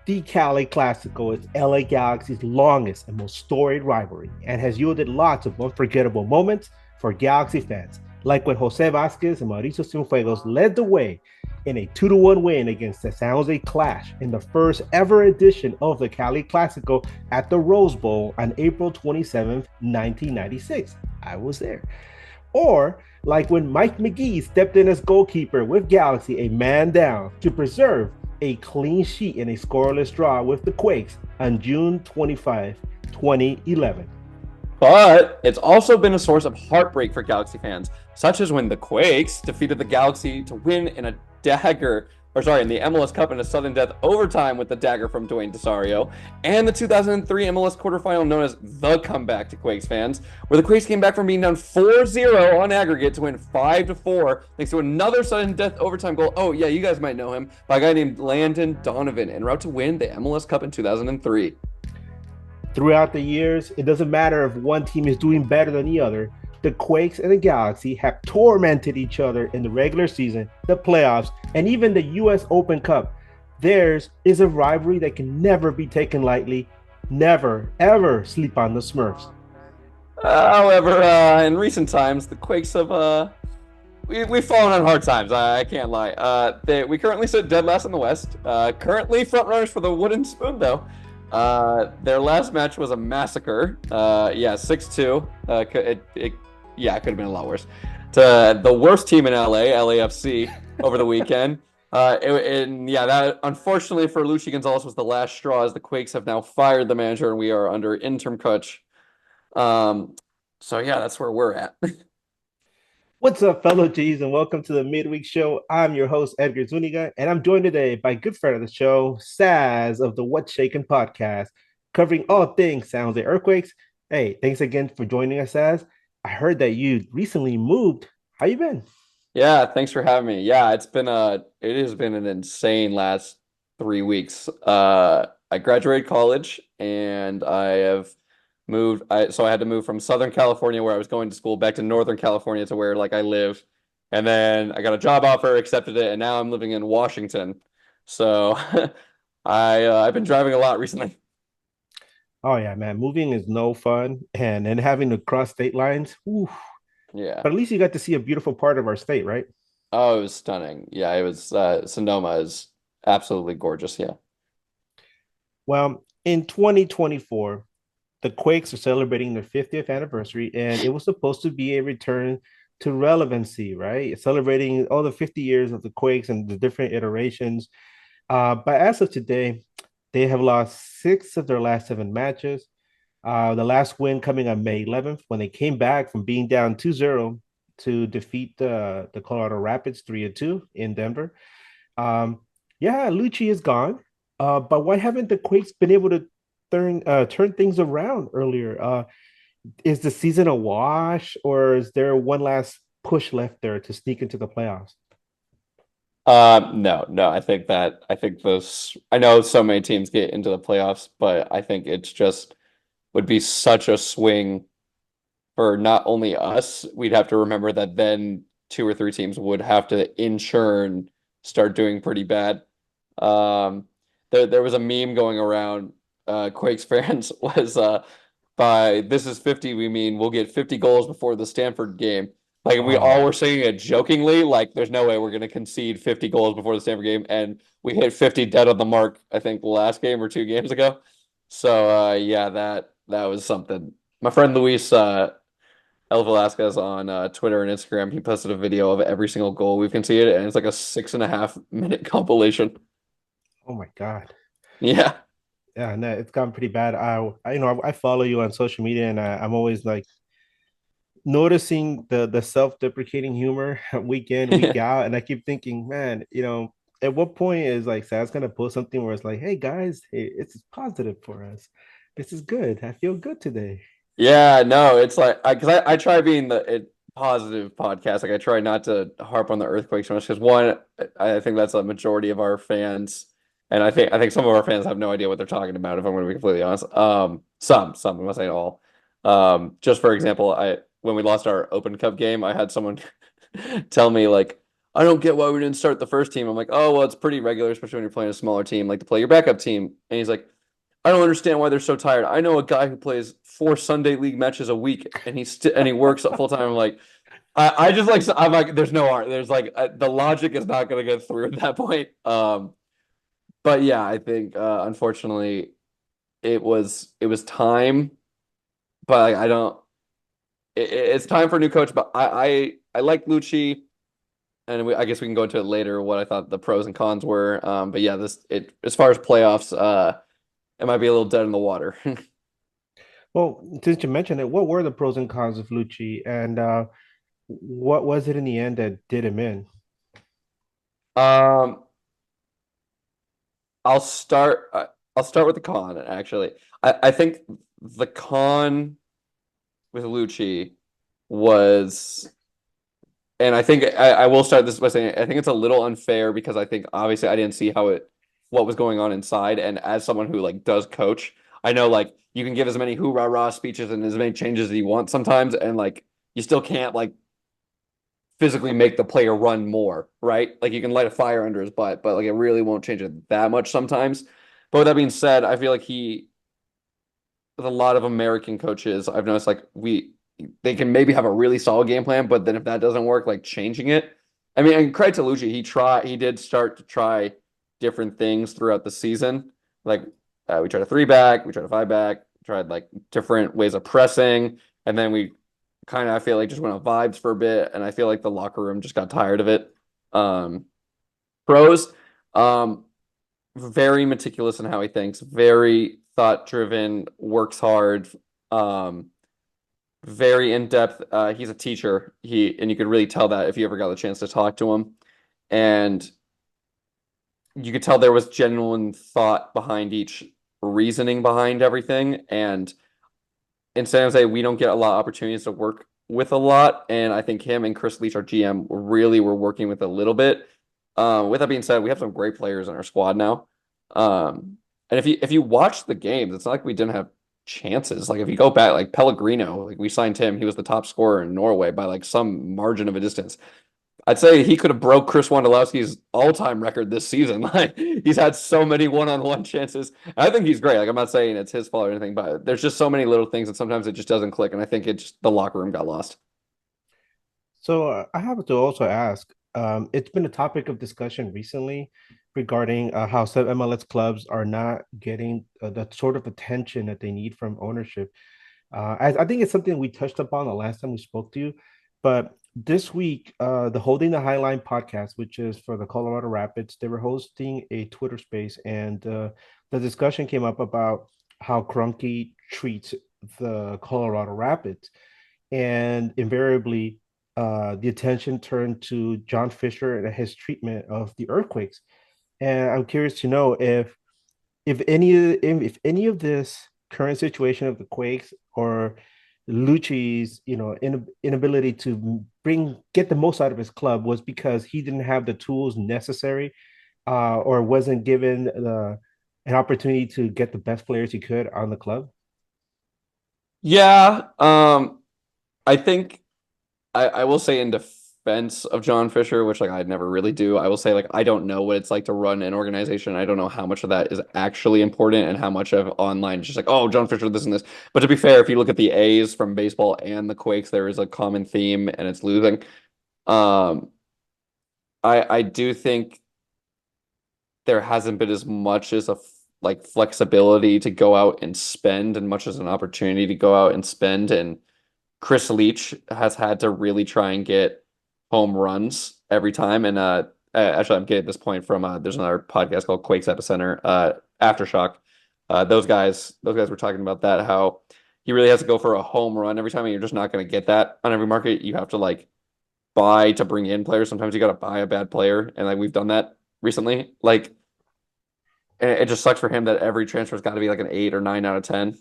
The Cali Clasico is LA Galaxy's longest and most storied rivalry and has yielded lots of unforgettable moments for Galaxy fans, like when Jose Vasquez and Mauricio Cienfuegos led the way in a 2-1 win against the San Jose Clash in the first ever edition of the Cali Clasico at the Rose Bowl on April 27th, 1996. I was there. Or like when Mike McGee stepped in as goalkeeper with Galaxy a man down to preserve a clean sheet in a scoreless draw with the Quakes on June 25, 2011. But it's also been a source of heartbreak for Galaxy fans, such as when the Quakes defeated the Galaxy to win in in the MLS Cup in a sudden death overtime with the dagger from Dwayne Desario, and the 2003 MLS quarterfinal known as the comeback to Quakes fans, where the Quakes came back from being down 4-0 on aggregate to win 5-4 thanks to another sudden death overtime goal. Oh yeah, you guys might know him, by a guy named Landon Donovan, en route to win the MLS Cup in 2003. Throughout the years, it doesn't matter if one team is doing better than the other. The Quakes and the Galaxy have tormented each other in the regular season, the playoffs, and even the US Open Cup. Theirs is a rivalry that can never be taken lightly. Never, ever sleep on the Smurfs. However, in recent times, the Quakes have we've fallen on hard times. I can't lie. We currently sit dead last in the West. Currently front runners for the wooden spoon, though. Their last match was a massacre. 6-2. It could have been a lot worse. To the worst team in LA, LAFC, over the weekend. That unfortunately for Luchi Gonzalez was the last straw, as the Quakes have now fired the manager and we are under interim coach. That's where we're at. What's up, fellow G's, and welcome to the Midweek Show. I'm your host, Edgar Zuniga, and I'm joined today by a good friend of the show, Saz of the What's Shakin podcast, covering all things San Jose Earthquakes. Hey, thanks again for joining us, Saz. I heard that you recently moved. How you been? Yeah, thanks for having me. Yeah, it has been an insane last 3 weeks. I graduated college and I have moved. So I had to move from Southern California, where I was going to school, back to Northern California, to where I live. And then I got a job offer, accepted it, and now I'm living in Washington. So I've been driving a lot recently. Oh yeah, man. Moving is no fun, and then having to cross state lines. Ooh. Yeah. But at least you got to see a beautiful part of our state, right? Oh, it was stunning. Yeah, it was. Sonoma is absolutely gorgeous. Yeah. Well, in 2024, the Quakes are celebrating their 50th anniversary, and it was supposed to be a return to relevancy, right? Celebrating all the 50 years of the Quakes and the different iterations. But as of today, they have lost 6 of their last 7 matches. The last win coming on May 11th, when they came back from being down 2-0 to defeat the Colorado Rapids 3-2 in Denver. Lucci is gone. But why haven't the Quakes been able to turn things around earlier? Is the season a wash, or is there one last push left there to sneak into the playoffs? No. I know so many teams get into the playoffs, but I think it's just would be such a swing for not only us. We'd have to remember that then 2 or 3 teams would have to in churn start doing pretty bad. There was a meme going around, Quakes fans was by this is 50, we mean we'll get 50 goals before the Stanford game. We all were saying it jokingly, there's no way we're going to concede 50 goals before the Stanford game, and we hit 50 dead on the mark, I think, last game or 2 games ago. So that was something. My friend Luis El Velasquez on Twitter and Instagram, he posted a video of every single goal we've conceded, and it's like a 6.5 minute compilation. Oh my God. Yeah. Yeah, no, it's gotten pretty bad. I follow you on social media, and I'm always noticing the self-deprecating humor week in, week out, and I keep thinking, man, at what point is Sad's gonna post something where it's like, hey guys, hey, it's positive for us. This is good. I feel good today. Yeah, no, it's because I try being the positive podcast. I try not to harp on the earthquake so much, because one, I think that's a majority of our fans. And I think some of our fans have no idea what they're talking about, if I'm going to be completely honest. Some, I'm not saying all. Just for example, when we lost our Open Cup game, I had someone tell me I don't get why we didn't start the first team. I'm like, oh, well, it's pretty regular, especially when you're playing a smaller team, like to play your backup team. And he's like, I don't understand why they're so tired. I know a guy who plays 4 Sunday league matches a week, and he works full time. I'm like, I just like I'm like, there's no art. There's like the logic is not going to get through at that point. But yeah, I think unfortunately it was time, but like, I don't. It's time for a new coach. But I like Lucci, and I guess we can go into it later. What I thought the pros and cons were. But yeah, this it as far as playoffs, it might be a little dead in the water. Well, since you mentioned it, what were the pros and cons of Lucci, and what was it in the end that did him in? Um, I'll start. I'll start with the con. Actually, I think the con with Lucci was, and I think I will start this by saying I think it's a little unfair because I think obviously I didn't see what was going on inside, and as someone who like does coach, I know like you can give as many hoorah rah speeches and as many changes as you want sometimes, and like you still can't like physically make the player run more, right? Like you can light a fire under his butt, but like it really won't change it that much sometimes. But with that being said, I feel like with a lot of American coaches, I've noticed like they can maybe have a really solid game plan, but then if that doesn't work, like changing it. I mean, and credit to Lucci, he did start to try different things throughout the season. Like we tried a three back, we tried a five back, tried like different ways of pressing, and then we kind of I feel like just went on vibes for a bit, and I feel like the locker room just got tired of it. Um, Pros, um, very meticulous in how he thinks, very thought driven, works hard, um, very in depth. He's a teacher. And you could really tell that if you ever got the chance to talk to him, and you could tell there was genuine thought behind each reasoning behind everything. And in San Jose, we don't get a lot of opportunities to work with a lot, and I think him and Chris Leach, our GM, really were working with a little bit. With that being said, we have some great players in our squad now. And if you watch the games, it's not like we didn't have chances. Like if you go back, like Pellegrino, like we signed him, he was the top scorer in Norway by like some margin of a distance. I'd say he could have broke Chris Wondolowski's all-time record this season. Like he's had so many one-on-one chances. I think he's great. Like I'm not saying it's his fault or anything, but there's just so many little things, and sometimes it just doesn't click. And I think the locker room got lost. So I have to also ask. It's been a topic of discussion recently regarding how some MLS clubs are not getting the sort of attention that they need from ownership. I think it's something we touched upon the last time we spoke to you, but this week, the Holding the Highline podcast, which is for the Colorado Rapids, they were hosting a Twitter space, and the discussion came up about how Kroenke treats the Colorado Rapids, and invariably, the attention turned to John Fisher and his treatment of the earthquakes. And I'm curious to know if any of this current situation of the Quakes or Lucci's inability to get the most out of his club was because he didn't have the tools necessary, or wasn't given an opportunity to get the best players he could on the club. Yeah, I think I will say in defense of John Fisher, which like I'd never really do, I will say like I don't know what it's like to run an organization. I don't know how much of that is actually important and how much of online is just like, oh, John Fisher, this and this. But to be fair, if you look at the A's from baseball and the Quakes, there is a common theme and it's losing. Um, I do think there hasn't been as much as like flexibility to go out and spend and much as an opportunity to go out and spend. And Chris Leach has had to really try and get home runs every time. And actually, I'm getting this point from there's another podcast called Quakes Epicenter, Aftershock. Those guys were talking about that, how he really has to go for a home run every time, and you're just not going to get that on every market. You have to like buy to bring in players. Sometimes you got to buy a bad player, and like we've done that recently. Like it just sucks for him that every transfer's got to be like an 8 or 9 out of 10.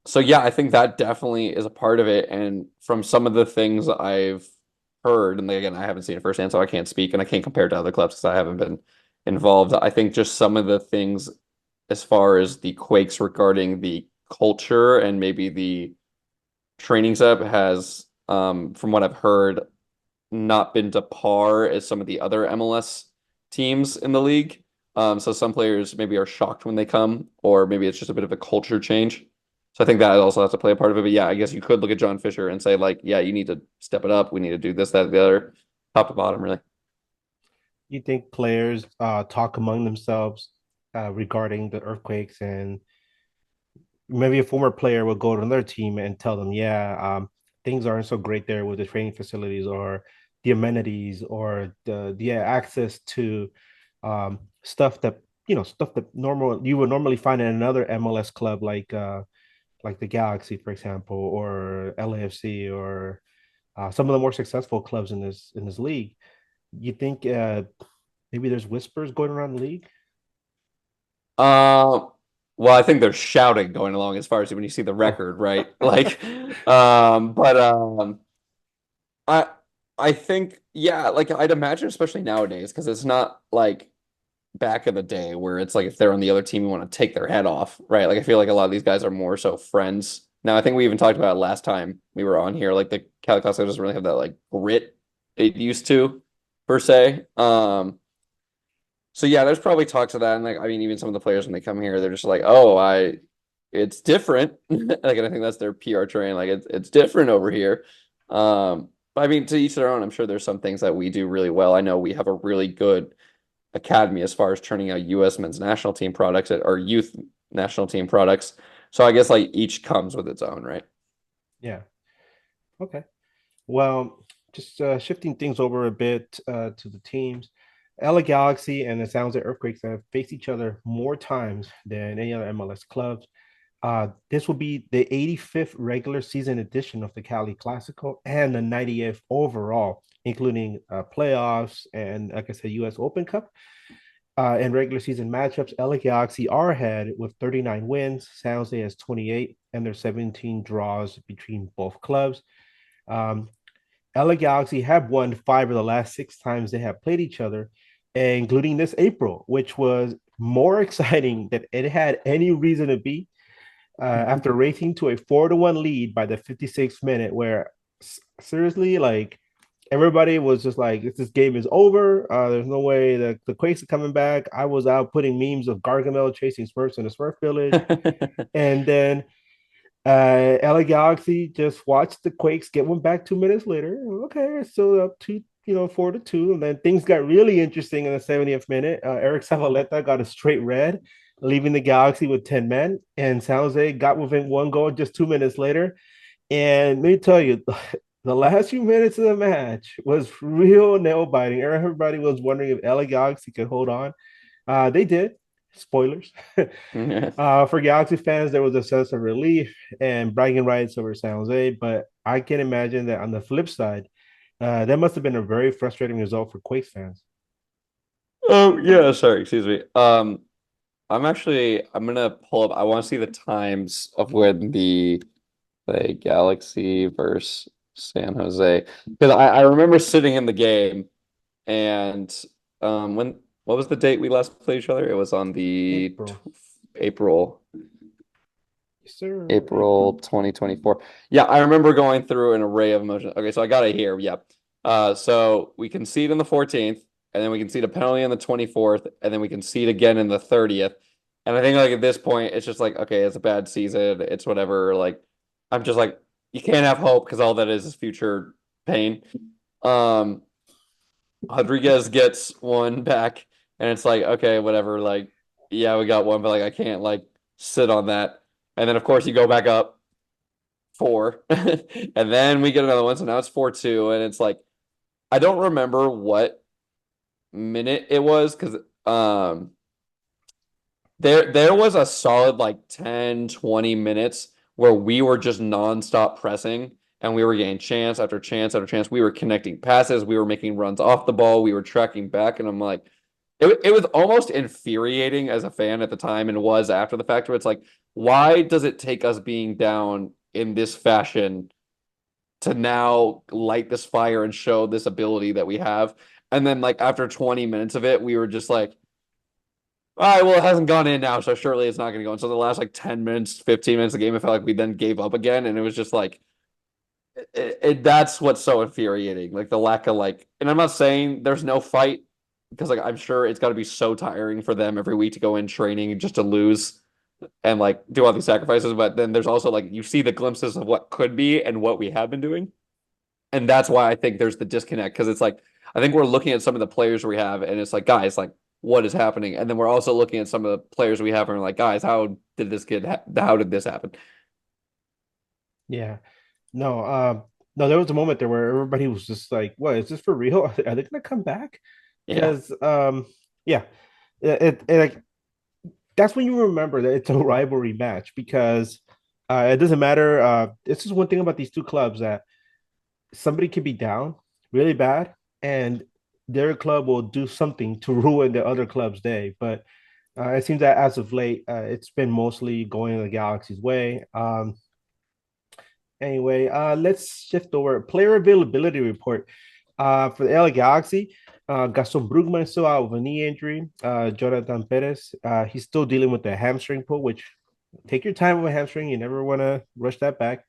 So yeah, I think that definitely is a part of it. And from some of the things I've heard, and again, I haven't seen it firsthand, so I can't speak and I can't compare to other clubs because I haven't been involved. I think just some of the things as far as the Quakes regarding the culture and maybe the training setup has, from what I've heard, not been to par as some of the other MLS teams in the league. So some players maybe are shocked when they come, or maybe it's just a bit of a culture change. So I think that also has to play a part of it. But yeah, I guess you could look at John Fisher and say like, yeah, you need to step it up. We need to do this, that, the other, top to bottom, really. You think players talk among themselves regarding the earthquakes, and maybe a former player will go to another team and tell them, yeah, things aren't so great there with the training facilities or the amenities or the access to stuff that stuff that normal you would normally find in another MLS club like the Galaxy, for example, or LAFC, or some of the more successful clubs in this league. You think maybe there's whispers going around the league? Uh, well, I think they're shouting going along as far as when you see the Oh, record, right? Like, but I I think yeah, like I'd imagine, especially nowadays, because it's not like back in the day where it's like if they're on the other team, you want to take their head off, right? Like I feel like a lot of these guys are more so friends. Now, I think we even talked about it last time we were on here. Like the Cali Clasico doesn't really have that like grit it used to, per se. So yeah, there's probably talks of that, and like I mean, even some of the players when they come here, they're just like, "Oh, it's different." Like, and I think that's their PR train. Like, it's different over here. But I mean, to each their own. I'm sure there's some things that we do really well. I know we have a really good academy as far as turning out U.S. men's national team products or youth national team products. So I guess like each comes with its own, right? yeah. Okay. Well, just shifting things over a bit to the teams. LA Galaxy and the San Jose Earthquakes have faced each other more times than any other MLS clubs. This will be the 85th regular season edition of the Cali Clasico and the 90th overall, including playoffs and, like I said, U.S. Open Cup. In regular season matchups, LA Galaxy are ahead with 39 wins. San Jose has 28, and there's 17 draws between both clubs. Um, LA Galaxy have won 5 of the last 6 times they have played each other, including this April, which was more exciting than it had any reason to be. After racing to a 4-1 lead by the 56th minute, where seriously, like everybody was just like, this game is over. There's no way that the Quakes are coming back. I was out putting memes of Gargamel chasing Smurfs in the Smurf Village. And then LA Galaxy just watched the Quakes get one back 2 minutes later. Okay, so up to 4-2, and then things got really interesting in the 70th minute. Eric Savaleta got a straight red, leaving the Galaxy with 10 men, and San Jose got within one goal just 2 minutes later. And let me tell you, the last few minutes of the match was real nail biting. Everybody was wondering if LA Galaxy could hold on. They did. Spoilers. For Galaxy fans, there was a sense of relief and bragging rights over San Jose, but I can imagine that on the flip side, that must have been a very frustrating result for Quakes fans. Oh yeah, sorry, excuse me. I'm gonna pull up. I want to see the times of when the Galaxy versus San Jose, because I remember sitting in the game and when what was the date we last played each other? It was on the April. April Yes, sir. April April. 2024. Yeah, I remember going through an array of emotions. Okay, so I got it here. Yeah. So we concede in the 14th, and then we concede a penalty on the 24th, and then we concede again in the 30th. And I think like at this point, it's just like, okay, it's a bad season. It's whatever. Like, I'm just like, you can't have hope because all that is future pain. Um, Rodriguez gets one back, and it's like, okay, whatever. Like, yeah, we got one, but like I can't like sit on that. And then of course you go back up four, and then we get another one. So now it's 4-2, and it's like I don't remember what minute it was because there was a solid like 10, 20 minutes where we were just nonstop pressing and we were getting chance after chance after chance. We were connecting passes, we were making runs off the ball, we were tracking back, and I'm like, it was almost infuriating as a fan at the time and was after the fact where it's like, why does it take us being down in this fashion to now light this fire and show this ability that we have? And then like after 20 minutes of it, we were just like, all right, well, it hasn't gone in now, so surely it's not going to go in. So the last like 10 minutes, 15 minutes of the game, it felt like we then gave up again. And it was just like, That's what's so infuriating. Like the lack of like, and I'm not saying there's no fight because like I'm sure it's got to be so tiring for them every week to go in training just to lose and like do all these sacrifices. But then there's also like you see the glimpses of what could be and what we have been doing. And that's why I think there's the disconnect because it's like I think we're looking at some of the players we have and it's like, guys, like what is happening? And then we're also looking at some of the players we have and we're like, guys, how did this happen? Yeah. No, no, there was a moment there where everybody was just like, "What is this for real? Are they gonna come back?" Yeah. Because, yeah, like that's when you remember that it's a rivalry match because it doesn't matter. This is one thing about these two clubs that somebody can be down really bad, and their club will do something to ruin the other club's day. But it seems that as of late, it's been mostly going the Galaxy's way. Anyway, let's shift over. Player availability report for the LA Galaxy. Gaston Brugman is still out with a knee injury. Jonathan Perez, he's still dealing with the hamstring pull, which take your time with a hamstring. You never want to rush that back.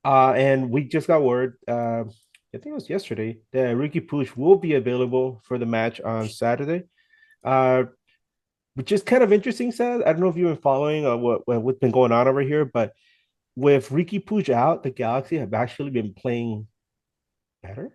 And we just got word, I think it was yesterday, that Ricky Puig will be available for the match on Saturday. Uh, which is kind of interesting, Sad. I don't know if you've been following what's been going on over here, but with Ricky Puig out, the Galaxy have actually been playing better.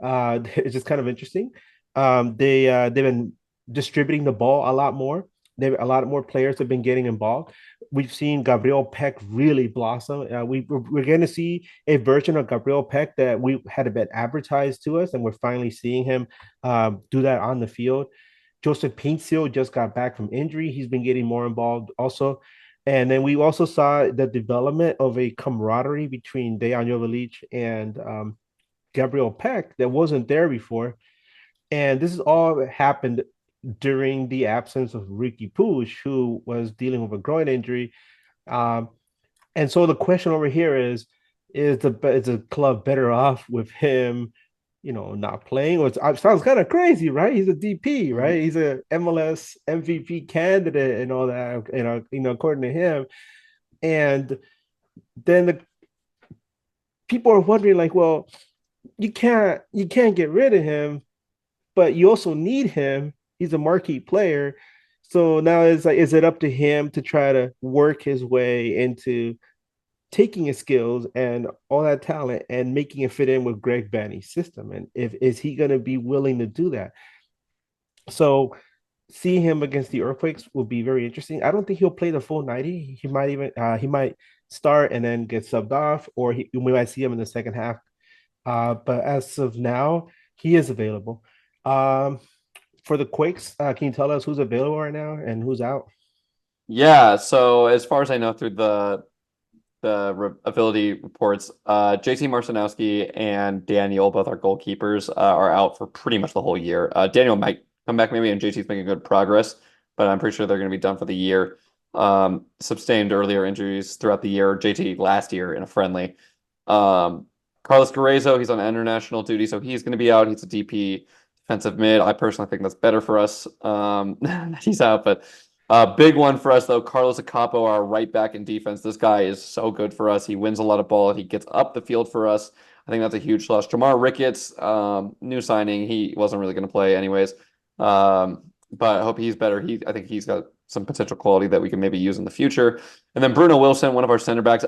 It's just kind of interesting. They've been distributing the ball a lot more. A lot more players have been getting involved. We've seen Gabriel Peck really blossom. We're going to see a version of Gabriel Peck that we had been advertised to us, and we're finally seeing him do that on the field. Joseph Paintsil just got back from injury. He's been getting more involved also. And then we also saw the development of a camaraderie between Dejan Jovalic and Gabriel Peck that wasn't there before. And this has all happened during the absence of Ricky Puig, who was dealing with a groin injury. Um, and so the question over here is the club better off with him, not playing? Which sounds kind of crazy, right? He's a DP, right? He's a MLS MVP candidate and all that, according to him. And then the people are wondering, like, well, you can't get rid of him, but you also need him. He's a marquee player. So now it's like, is it up to him to try to work his way into taking his skills and all that talent and making it fit in with Greg Banny's system? And if is he going to be willing to do that? So seeing him against the Earthquakes will be very interesting. I don't think he'll play the full 90. He might start and then get subbed off, or we might see him in the second half. But as of now, he is available. Um, for the Quakes, can you tell us who's available right now and who's out? Yeah, so as far as I know through ability reports, JT Marcinowski and Daniel, both our goalkeepers, are out for pretty much the whole year. Daniel might come back maybe, and JT's making good progress, but I'm pretty sure they're going to be done for the year. Sustained earlier injuries throughout the year. JT last year in a friendly. Carlos Guerrezo, he's on international duty, so he's going to be out. He's a DP defensive mid. I personally think that's better for us. He's out, but big one for us though, Carlos Acapo, our right back in defense. This guy is so good for us. He wins a lot of ball. He gets up the field for us. I think that's a huge loss. Jamar Ricketts, new signing. He wasn't really going to play anyways, but I hope he's better. I think he's got some potential quality that we can maybe use in the future. And then Bruno Wilson, one of our center backs.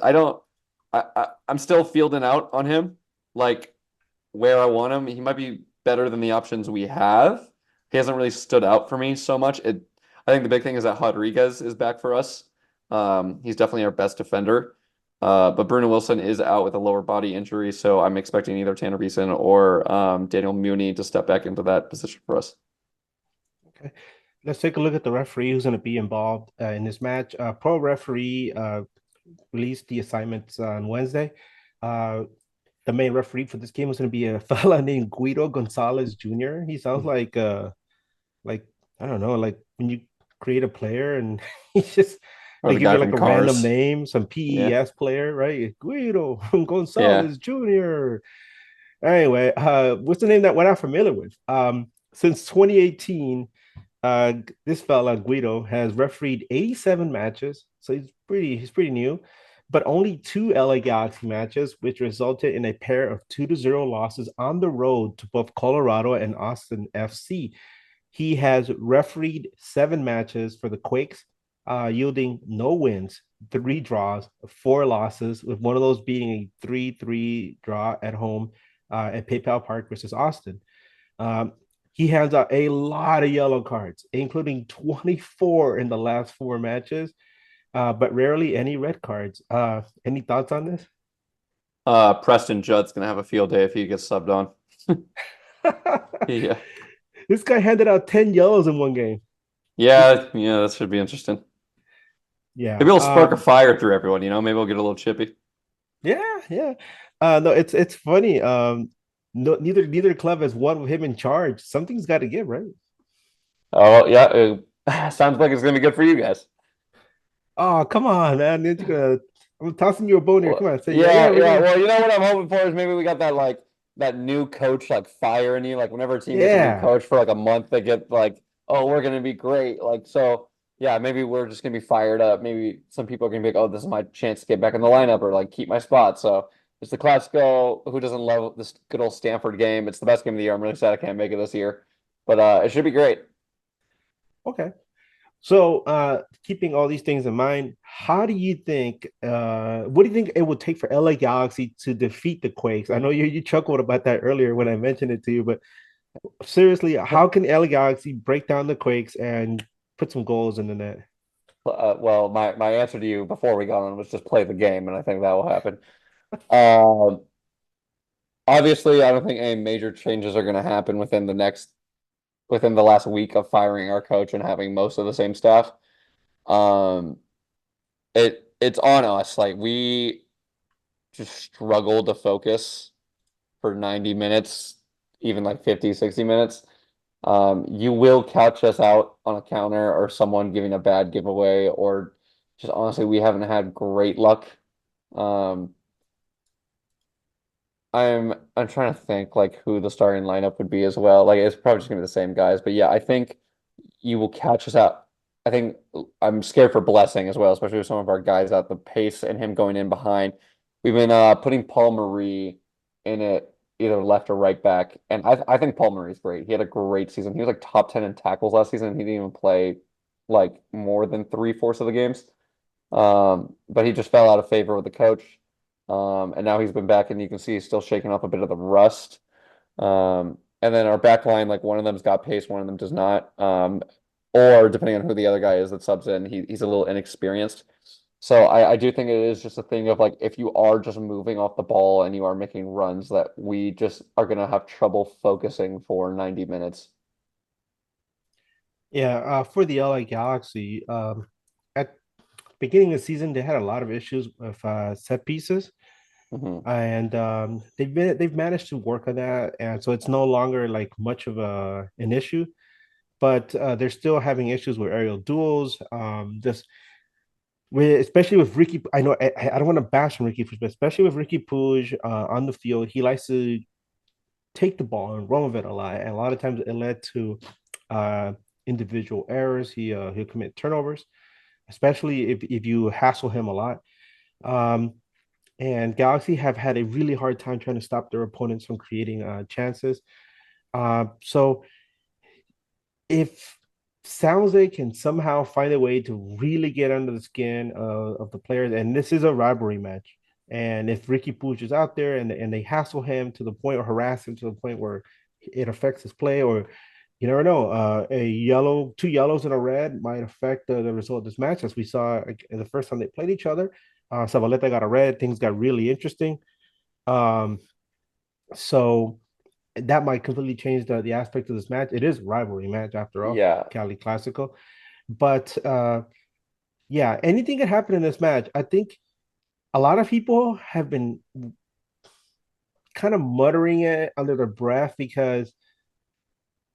I'm still fielding out on him, like where I want him. He might be better than the options we have. He hasn't really stood out for me so much. I think the big thing is that Rodriguez is back for us. He's definitely our best defender. But Bruno Wilson is out with a lower body injury, so I'm expecting either Tanner Beeson or Daniel Muni to step back into that position for us. Okay. Let's take a look at the referee who's going to be involved in this match. Pro referee released the assignments on Wednesday. The main referee for this game was going to be a fella named Guido Gonzalez Jr. He sounds like I don't know, like when you create a player and he just Or they the give guy you like from a random Cars. name, some Yeah. PES player, right? Guido Yeah. Gonzalez Jr. Anyway, what's the name that we're not familiar with? Since 2018, this fella Guido has refereed 87 matches, so he's pretty new. but only two LA Galaxy matches, which resulted in a pair of 2-0 losses on the road to both Colorado and Austin FC. He has refereed 7 matches for the Quakes, yielding no wins, 3 draws, 4 losses, with one of those being a 3-3 draw at home at PayPal Park versus Austin. Um, he hands out a lot of yellow cards, including 24 in the last 4 matches, but rarely any red cards. Any thoughts on this? Preston Judd's gonna have a field day if he gets subbed on. Yeah. This guy handed out 10 yellows in one game. Yeah, that should be interesting. Yeah. Maybe it'll spark a fire through everyone, you know? Maybe we'll get a little chippy. Yeah. No, it's funny. No, neither club has won with him in charge. Something's got to give, right? Oh, yeah. It sounds like it's gonna be good for you guys. Oh, come on, man. I'm tossing you a bone here. Come Well, on, say yeah, we're yeah. gonna, Well, you know what I'm hoping for is maybe we got that like that new coach like fire in you. Like whenever a team gets a new yeah. coach for like a month, they get like, oh, we're gonna be great. Like so, yeah. Maybe we're just gonna be fired up. Maybe some people are gonna be like, oh, this is my chance to get back in the lineup or like keep my spot. So it's the Clasico. Who doesn't love this good old Stanford game? It's the best game of the year. I'm really sad I can't make it this year, but it should be great. Okay. So, keeping all these things in mind, what do you think it would take for LA Galaxy to defeat the Quakes? I know you chuckled about that earlier when I mentioned it to you, but seriously, how can LA Galaxy break down the Quakes and put some goals in the net? Well, my answer to you before we got on was just play the game, and I think that will happen. Um, Obviously, I don't think any major changes are going to happen within the last week of firing our coach and having most of the same staff. Um, it's on us. Like we just struggle to focus for 90 minutes, even like 50, 60 minutes. You will catch us out on a counter or someone giving a bad giveaway, or just honestly, we haven't had great luck. Um, I'm trying to think like who the starting lineup would be as well. Like it's probably just gonna be the same guys, but yeah, I think you will catch us out. I think I'm scared for Blessing as well, especially with some of our guys out the pace and him going in behind. We've been putting Paul Marie in it either left or right back, and I think Paul Marie's great. He had a great season. He was like top 10 in tackles last season. He didn't even play like more than three-fourths of the games. But he just fell out of favor with the coach. And now he's been back, and you can see he's still shaking off a bit of the rust. And then our back line, like one of them's got pace, one of them does not. Or depending on who the other guy is that subs in, he's a little inexperienced. So I do think it is just a thing of like if you are just moving off the ball and you are making runs that we just are gonna have trouble focusing for 90 minutes. Yeah, for the LA Galaxy, at beginning of the season, they had a lot of issues with set pieces, Hmm. and they've managed to work on that, and so it's no longer like much of an issue. But they're still having issues with aerial duels. Just with especially with Ricky, I know I don't want to bash on Ricky, but especially with Ricky Puig on the field, he likes to take the ball and run with it a lot, and a lot of times it led to uh, individual errors. He'll commit turnovers, especially if you hassle him a lot. Um, and Galaxy have had a really hard time trying to stop their opponents from creating chances. So if San Jose can somehow find a way to really get under the skin of the players, and this is a rivalry match, and if Ricky Puig is out there and they hassle him to the point or harass him to the point where it affects his play, or you never know, two yellows and a red might affect the result of this match, as we saw the first time they played each other. Zabaleta got a red, things got really interesting. Um, so that might completely change the aspect of this match. It is a rivalry match after all, Yeah. Cali Clasico. But yeah, anything can happen in this match. I think a lot of people have been kind of muttering it under their breath because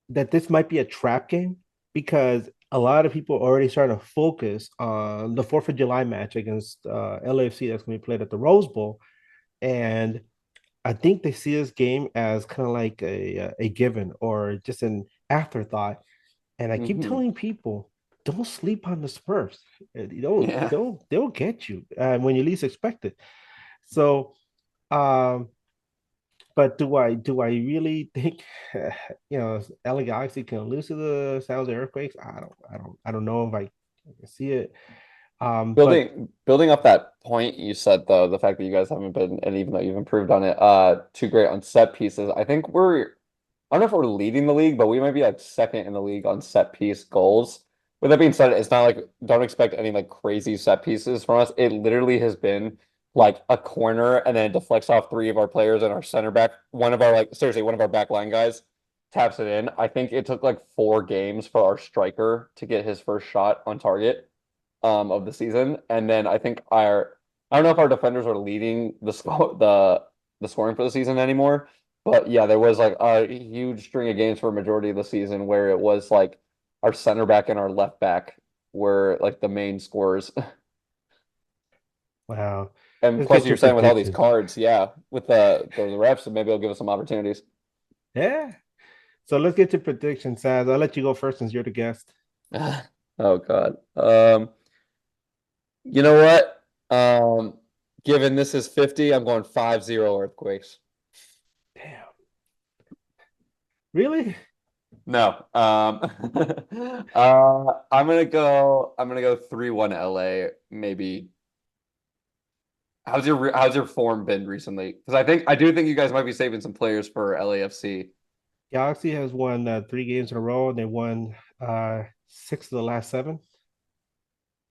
that this might be a trap game because a lot of people already starting to focus on the 4th of July match against LAFC that's going to be played at the Rose Bowl. And I think they see this game as kind of like a given or just an afterthought. And I keep Hmm. telling people don't sleep on the Spurs. You don't Yeah. they'll get you when you least expect it. So, um, but do I really think LA Galaxy can lose to the San Jose Earthquakes? I don't know if I can see it. But Building off that point you said though, the fact that you guys haven't been, and even though you've improved on it, too great on set pieces, I think I don't know if we're leading the league, but we might be like second in the league on set piece goals. With that being said, it's not like don't expect any like crazy set pieces from us. It literally has been like a corner and then it deflects off three of our players and our center back, one of our like seriously, one of our back line guys taps it in. I think it took like 4 games for our striker to get his first shot on target of the season. And then I don't know if our defenders are leading the scoring for the season anymore. But yeah, there was like a huge string of games for a majority of the season where it was like our center back and our left back were like the main scorers. wow, And let's plus get you're your saying with all these predictions. cards, yeah, with the refs, maybe it'll give us some opportunities. Yeah. So let's get your predictions, Saz. I'll let you go first since you're the guest. Oh God. You know what? Given this is 50, I'm going 5-0 Earthquakes. Damn. Really? No. I'm gonna go 3-1 LA, maybe. How's your form been recently? Because I do think you guys might be saving some players for LAFC. Galaxy has won 3 games in a row, and they won 6 of the last 7.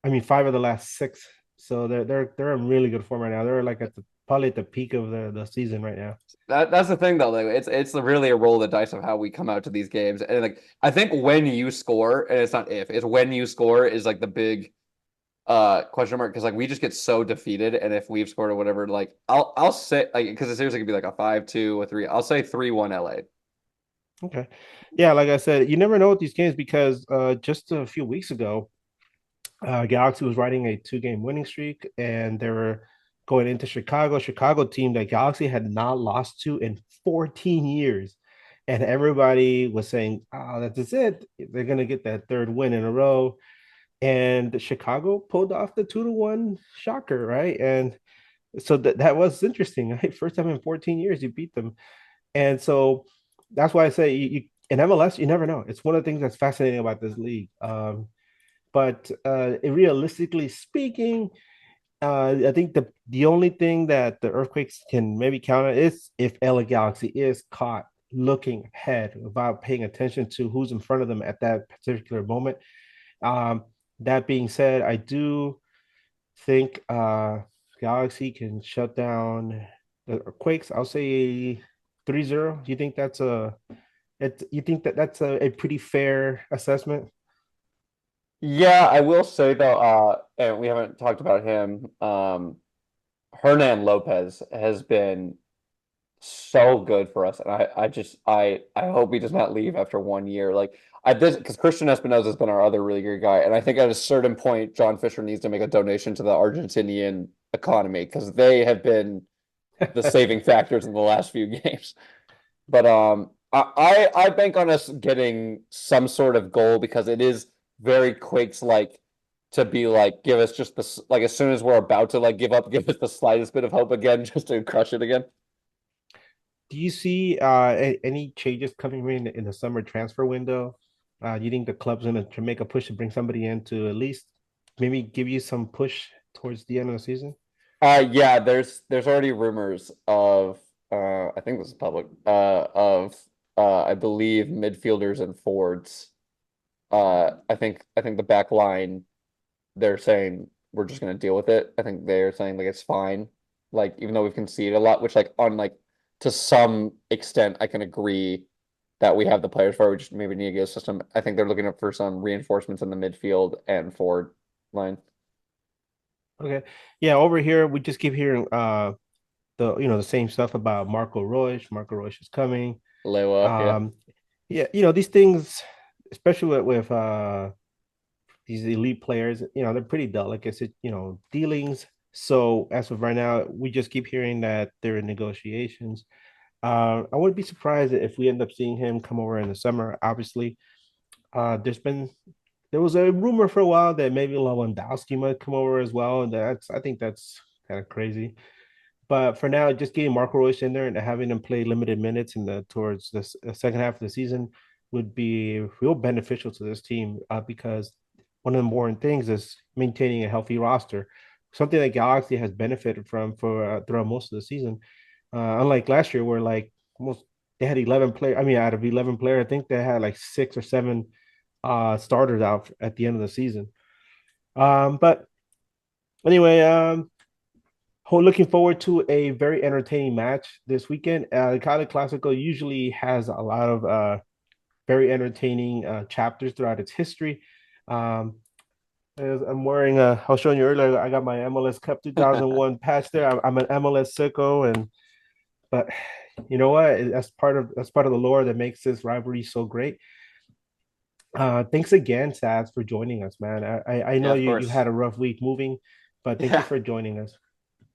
I mean, 5 of the last 6. So they're in really good form right now. They're like probably at the peak of the season right now. That's the thing though, like it's really a roll of the dice of how we come out to these games. And like I think when you score, and it's not if, it's when you score is like the big question mark because like we just get so defeated and if we've scored or whatever like I'll say like because it seriously could be like a 5-2 or 3 I'll say 3-1 LA. Okay. Yeah, like I said, you never know with these games because just a few weeks ago, Galaxy was riding a 2-game winning streak, and they were going into Chicago. Chicago team that Galaxy had not lost to in 14 years, and everybody was saying, "Oh, that's it. They're gonna get that third win in a row." And Chicago pulled off the 2-1 shocker, right? And so that was interesting, right? First time in 14 years you beat them, and so that's why I say in MLS you never know. It's one of the things that's fascinating about this league. But realistically speaking, I think the only thing that the Earthquakes can maybe count on is if LA Galaxy is caught looking ahead without paying attention to who's in front of them at that particular moment. Um, that being said, I do think Galaxy can shut down the Earthquakes. I'll say 3-0. Do you think you think that's a pretty fair assessment? Yeah, I will say though, and we haven't talked about him. Hernan Lopez has been so good for us, and I hope he does not leave after 1 year. Like I this because Christian Espinoza has been our other really good guy, and I think at a certain point, John Fisher needs to make a donation to the Argentinian economy because they have been the saving factors in the last few games. But I bank on us getting some sort of goal because it is very Quakes like to be like give us just this like as soon as we're about to like give up, give us the slightest bit of hope again just to crush it again. Do you see any changes coming in the summer transfer window? Do you think the club's going to make a push to bring somebody in to at least maybe give you some push towards the end of the season? Yeah, there's already rumors of I think this is public of I believe midfielders and forwards. I think the back line they're saying we're just gonna deal with it. I think they're saying like it's fine. Like even though we've conceded a lot, which like on like to some extent I can agree that we have the players for it. We just maybe need to get a system. I think they're looking up for some reinforcements in the midfield and forward line. Okay. Yeah, over here we just keep hearing the same stuff about Marco Royce. Marco Royce is coming. Lewa, yeah. Um yeah, these things, especially with these elite players, they're pretty delicate, dealings. So as of right now, we just keep hearing that they're in negotiations. I wouldn't be surprised if we end up seeing him come over in the summer. Obviously, there's been there was a rumor for a while that maybe Lewandowski might come over as well, and I think that's kind of crazy. But for now, just getting Marco Royce in there and having him play limited minutes in the towards the second half of the season would be real beneficial to this team because one of the important things is maintaining a healthy roster, something that Galaxy has benefited from for throughout most of the season. Unlike last year, where like almost they had 11 players. I mean, out of 11 players, I think they had like 6 or 7 starters out at the end of the season. But anyway, looking forward to a very entertaining match this weekend. The Cali Clasico usually has a lot of very entertaining chapters throughout its history. Um, as I'm wearing, I was showing you earlier, I got my MLS Cup 2001 patch there. I'm an MLS sicko, but you know what? That's part of the lore that makes this rivalry so great. Thanks again, Saz, for joining us, man. I Yeah, know of you had course. a rough week moving, but thank you Yeah. for joining us.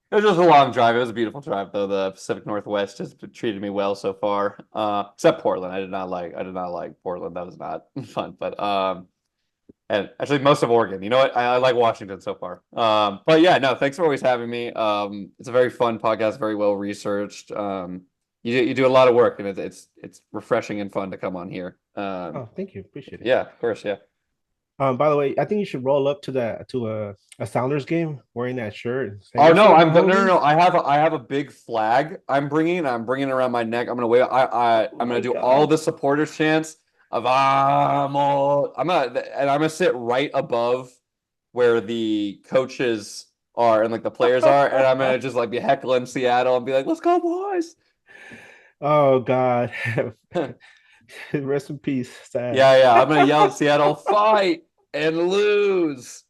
It was just a long drive. It was a beautiful drive, though. The Pacific Northwest has treated me well so far. Except Portland. I did not like Portland. That was not fun. But and actually most of Oregon. You know what? I like Washington so far. But yeah, no, thanks for always having me. It's a very fun podcast, very well researched. You do a lot of work, and it's refreshing and fun to come on here. Oh, thank you. Appreciate it. Yeah, of course, yeah. By the way, I think you should roll up to a Sounders game wearing that shirt and say, Oh "What's no, up, my no. homies?" I have a big flag I'm bringing it around my neck. I'm gonna wave. Oh I'm gonna my do all god! the supporters chants of "Vamos." I'm gonna sit right above where the coaches are and like the players are, and I'm gonna just like be heckling Seattle and be like, "Let's go, boys!" Oh god! Rest in peace, Saz. Yeah, yeah. I'm gonna yell at Seattle, "Fight and lose."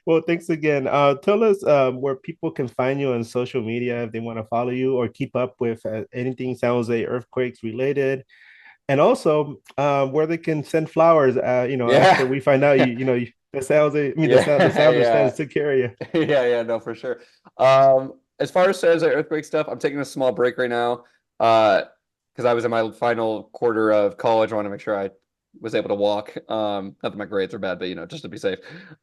Well, thanks again. Tell us where people can find you on social media if they want to follow you or keep up with anything San Jose earthquakes related, and also where they can send flowers. After Yeah, we find out the San Jose, I mean the yeah, Sounders yeah. fans took care of you. Yeah, no, for sure. As far as San Jose earthquake stuff, I'm taking a small break right now. Because I was in my final quarter of college. I want to make sure I was able to walk. Not that my grades are bad, but just to be safe.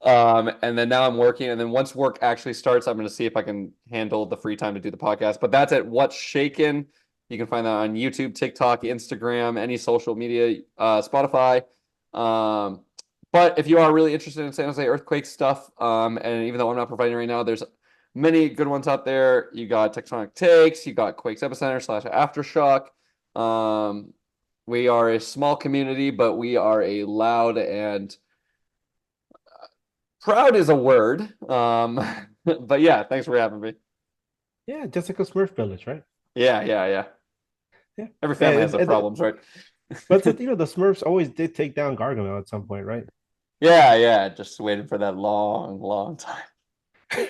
And then now I'm working, and then once work actually starts, I'm going to see if I can handle the free time to do the podcast. But that's at What's Shakin. You can find that on YouTube, TikTok, Instagram, any social media, Spotify. Um, but if you are really interested in San Jose earthquake stuff, and even though I'm not providing right now, there's many good ones out there. You got Tectonic Takes, you got Quakes Epicenter / Aftershock. Um, we are a small community, but we are a loud and proud is a word. But yeah, thanks for having me. Yeah, Jessica Smurf Village, right? Yeah. Yeah, Every family has and, their and problems, right? but the Smurfs always did take down Gargamel at some point, right? Yeah. Just waiting for that long time.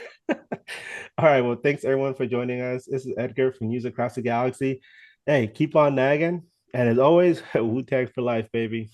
All right. Well, thanks everyone for joining us. This is Edgar from News Across the Galaxy. Hey, keep on nagging. And as always, Wu Tag for life, baby.